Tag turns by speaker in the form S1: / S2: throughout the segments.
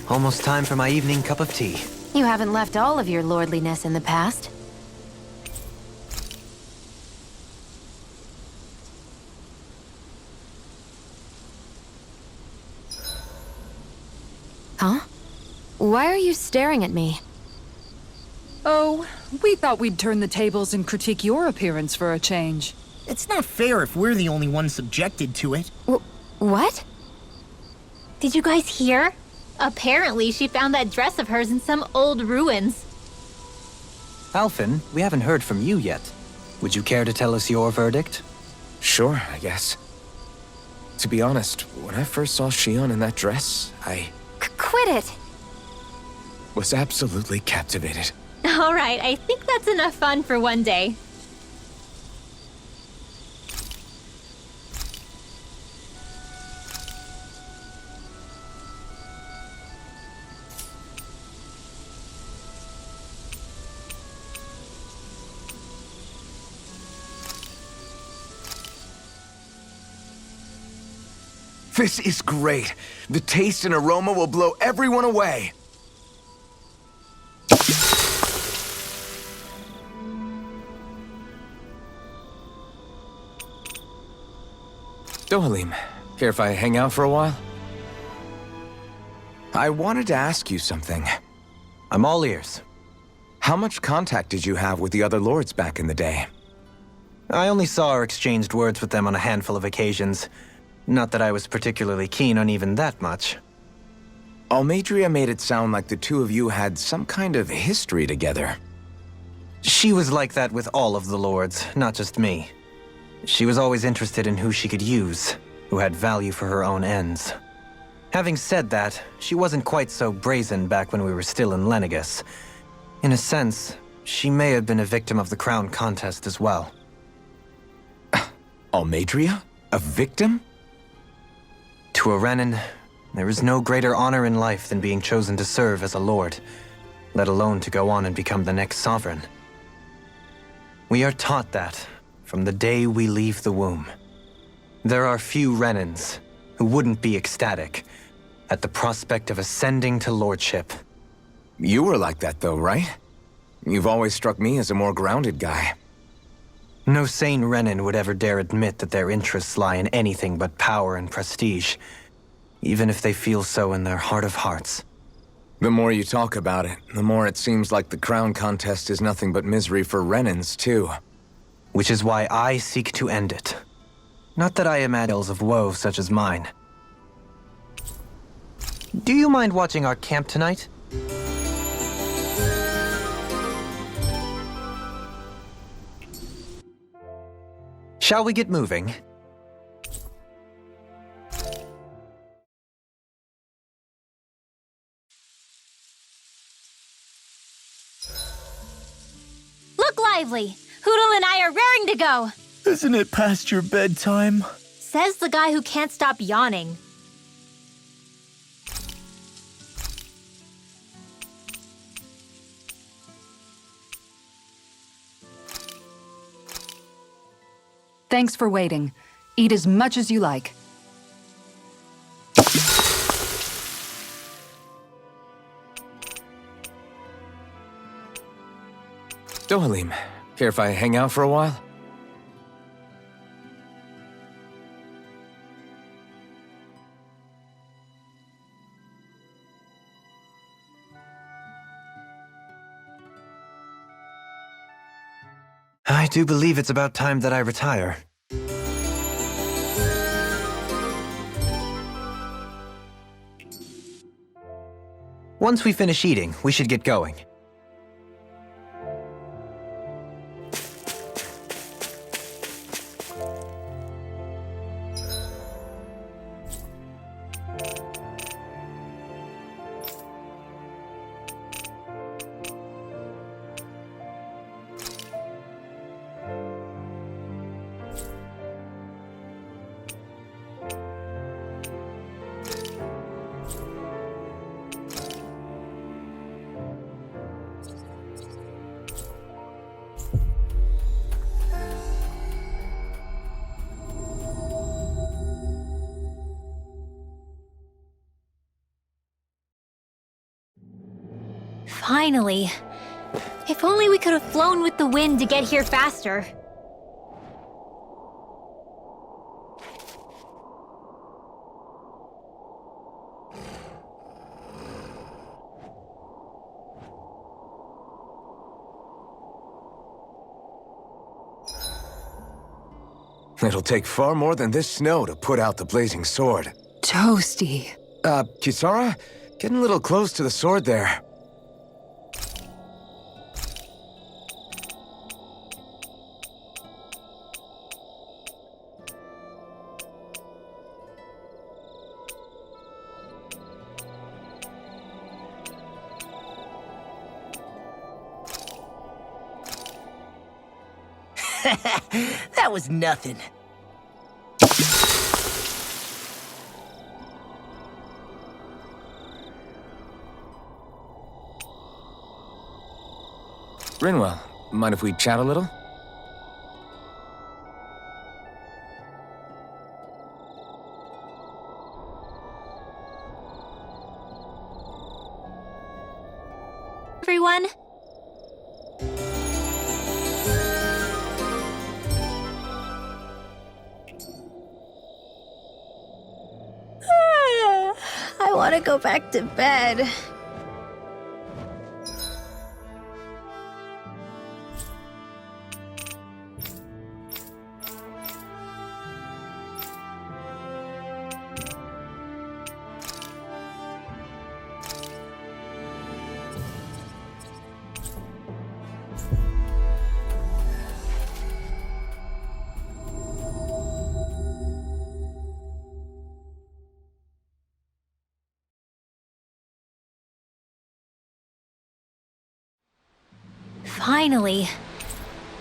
S1: Almost time for my evening cup of tea.
S2: You haven't left all of your lordliness in the past. Huh? Why are you staring at me?
S3: Oh, we thought we'd turn the tables and critique your appearance for a change.
S4: It's not fair if we're the only ones subjected to it.
S2: What?
S5: Did you guys hear? Apparently, she found that dress of hers in some old ruins.
S1: Alphen, we haven't heard from you yet. Would you care to tell us your verdict?
S6: Sure, I guess. To be honest, when I first saw Shion in that dress, I
S2: Quit it!
S6: was absolutely captivated.
S5: Alright, I think that's enough fun for one day.
S6: This is great. The taste and aroma will blow everyone away. Dohalim, care if I hang out for a while? I wanted to ask you something.
S1: I'm all ears.
S6: How much contact did you have with the other lords back in the day?
S1: I only saw or exchanged words with them on a handful of occasions. Not that I was particularly keen on even that much.
S6: Almeidrea made it sound like the two of you had some kind of history together.
S1: She was like that with all of the lords, not just me. She was always interested in who she could use, who had value for her own ends. Having said that, she wasn't quite so brazen back when we were still in Lenegus. In a sense, she may have been a victim of the crown contest as well.
S6: Almeidrea? A victim?
S1: To a Renan, there is no greater honor in life than being chosen to serve as a lord, let alone to go on and become the next sovereign. We are taught that from the day we leave the womb. There are few Renans who wouldn't be ecstatic at the prospect of ascending to lordship.
S6: You were like that though, right? You've always struck me as a more grounded guy.
S1: No sane Renan would ever dare admit that their interests lie in anything but power and prestige, even if they feel so in their heart of hearts.
S6: The more you talk about it, the more it seems like the crown contest is nothing but misery for Renans, too.
S1: Which is why I seek to end it. Not that I imagine tales of woe such as mine. Do you mind watching our camp tonight? Shall we get moving?
S5: Look lively! Hootle and I are raring to go!
S4: Isn't it past your bedtime?
S5: Says the guy who can't stop yawning.
S3: Thanks for waiting. Eat as much as you like.
S6: Dohalim, care if I hang out for a while?
S1: I do believe it's about time that I retire. Once we finish eating, we should get going.
S5: Finally. If only we could have flown with the wind to get here faster.
S6: It'll take far more than this snow to put out the blazing sword.
S3: Toasty.
S6: Kisara? Getting a little close to the sword there.
S4: That was nothing.
S6: Rinwell, mind if we chat a little?
S5: Everyone? I want to go back to bed. Finally.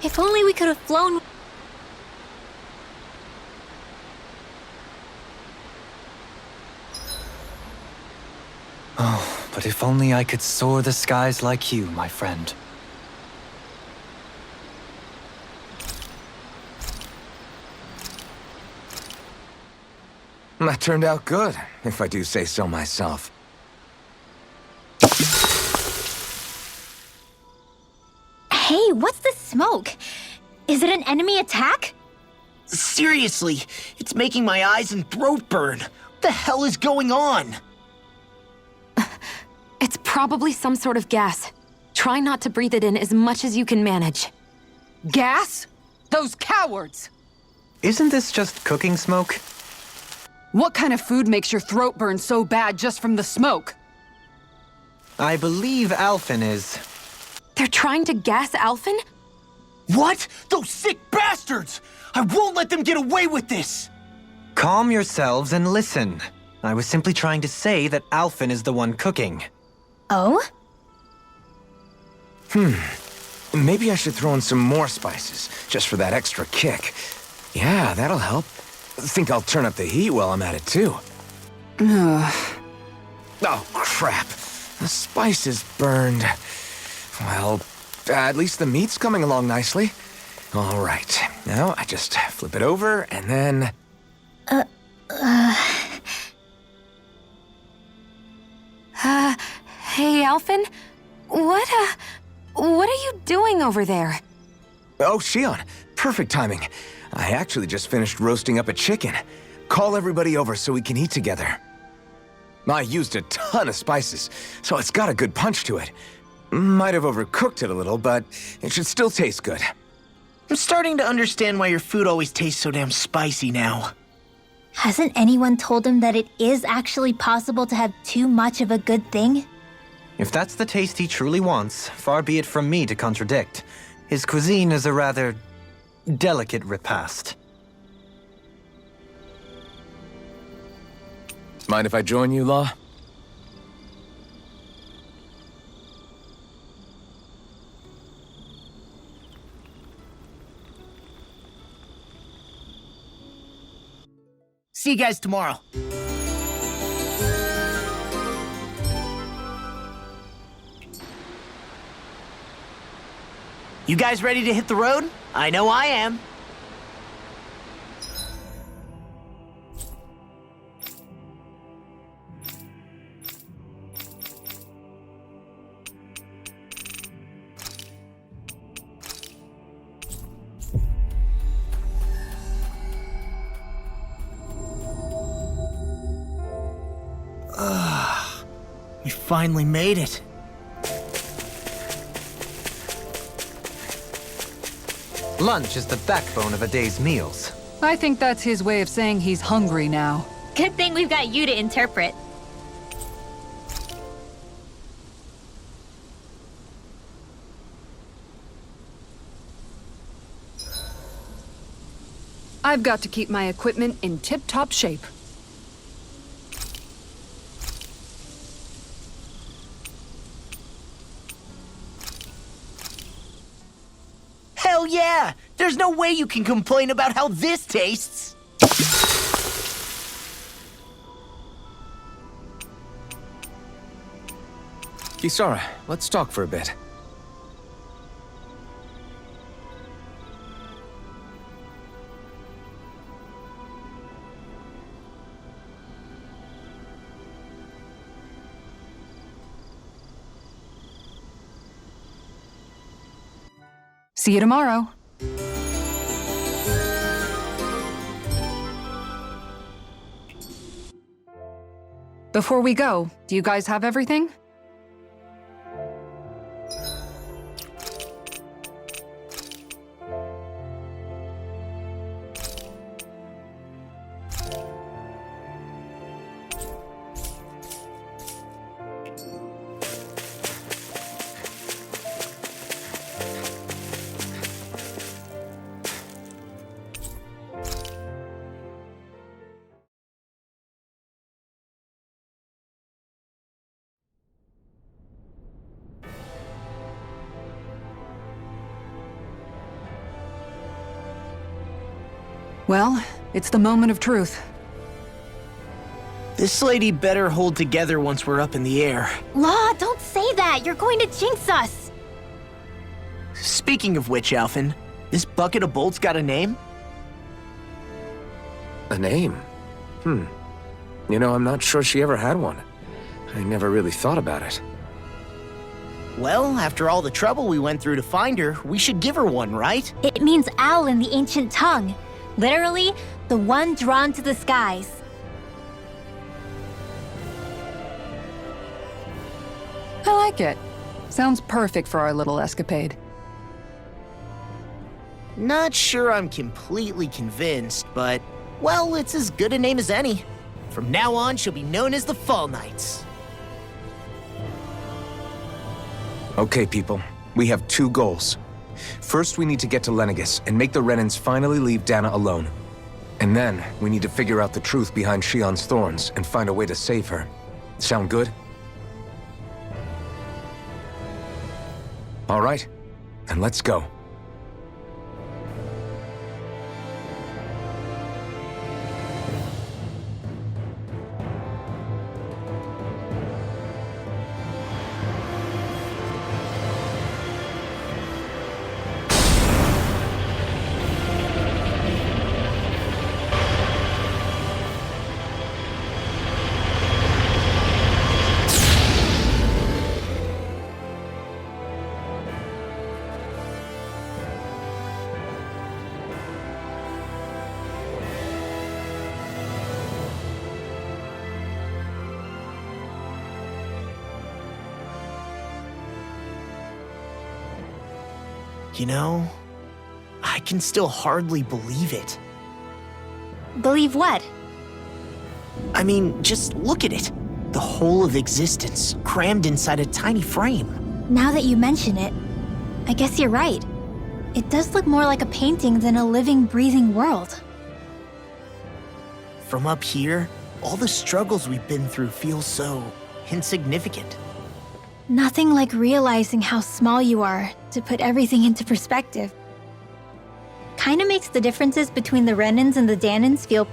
S5: If only we could have flown.
S1: Oh, but if only I could soar the skies like you, my friend.
S6: That turned out good, if I do say so myself.
S5: Hey, what's the smoke? Is it an enemy attack?
S4: Seriously, it's making my eyes and throat burn. What the hell is going on?
S2: It's probably some sort of gas. Try not to breathe it in as much as you can manage.
S3: Gas? Those cowards!
S1: Isn't this just cooking smoke?
S3: What kind of food makes your throat burn so bad just from the smoke?
S1: I believe Alphen is.
S2: They're trying to gas Alphen?
S4: What? Those sick bastards! I won't let them get away with this!
S1: Calm yourselves and listen. I was simply trying to say that Alphen is the one cooking.
S5: Oh?
S6: Maybe I should throw in some more spices, just for that extra kick. Yeah, that'll help. Think I'll turn up the heat while I'm at it, too. Oh, crap. The spice is burned. Well, at least the meat's coming along nicely. All right. Now, I just flip it over, and then...
S2: Hey, Alphen? What are you doing over there?
S6: Oh, Shion. Perfect timing. I actually just finished roasting up a chicken. Call everybody over so we can eat together. I used a ton of spices, so it's got a good punch to it. Might have overcooked it a little, but it should still taste good.
S4: I'm starting to understand why your food always tastes so damn spicy now.
S5: Hasn't anyone told him that it is actually possible to have too much of a good thing?
S1: If that's the taste he truly wants, far be it from me to contradict. His cuisine is a rather delicate repast.
S6: Mind if I join you, Law?
S4: See you guys tomorrow. You guys ready to hit the road? I know I am. We finally made it.
S1: Lunch is the backbone of a day's meals.
S3: I think that's his way of saying he's hungry now.
S5: Good thing we've got you to interpret.
S3: I've got to keep my equipment in tip-top shape.
S4: Hell yeah! There's no way you can complain about how this tastes!
S6: Kisara, let's talk for a bit.
S3: See you tomorrow. Before we go, do you guys have everything? Well, it's the moment of truth.
S4: This lady better hold together once we're up in the air.
S5: Law, don't say that! You're going to jinx us!
S4: Speaking of which, Alphen, this bucket of bolts got a name?
S6: A name? You know, I'm not sure she ever had one. I never really thought about it.
S4: Well, after all the trouble we went through to find her, we should give her one, right?
S5: It means owl in the ancient tongue. Literally, the one drawn to the skies.
S3: I like it. Sounds perfect for our little escapade.
S4: Not sure I'm completely convinced, but, well, it's as good a name as any. From now on, she'll be known as the Fall Knights.
S6: Okay, people. We have two goals. First, we need to get to Lenegis and make the Renans finally leave Dana alone. And then, we need to figure out the truth behind Shion's thorns and find a way to save her. Sound good? All right, then let's go.
S4: You know, I can still hardly believe it.
S5: Believe what?
S4: I mean, just look at it. The whole of existence, crammed inside a tiny frame.
S5: Now that you mention it, I guess you're right. It does look more like a painting than a living, breathing world.
S4: From up here, all the struggles we've been through feel so insignificant.
S5: Nothing like realizing how small you are to put everything into perspective. Kinda makes the differences between the Renans and the Danans feel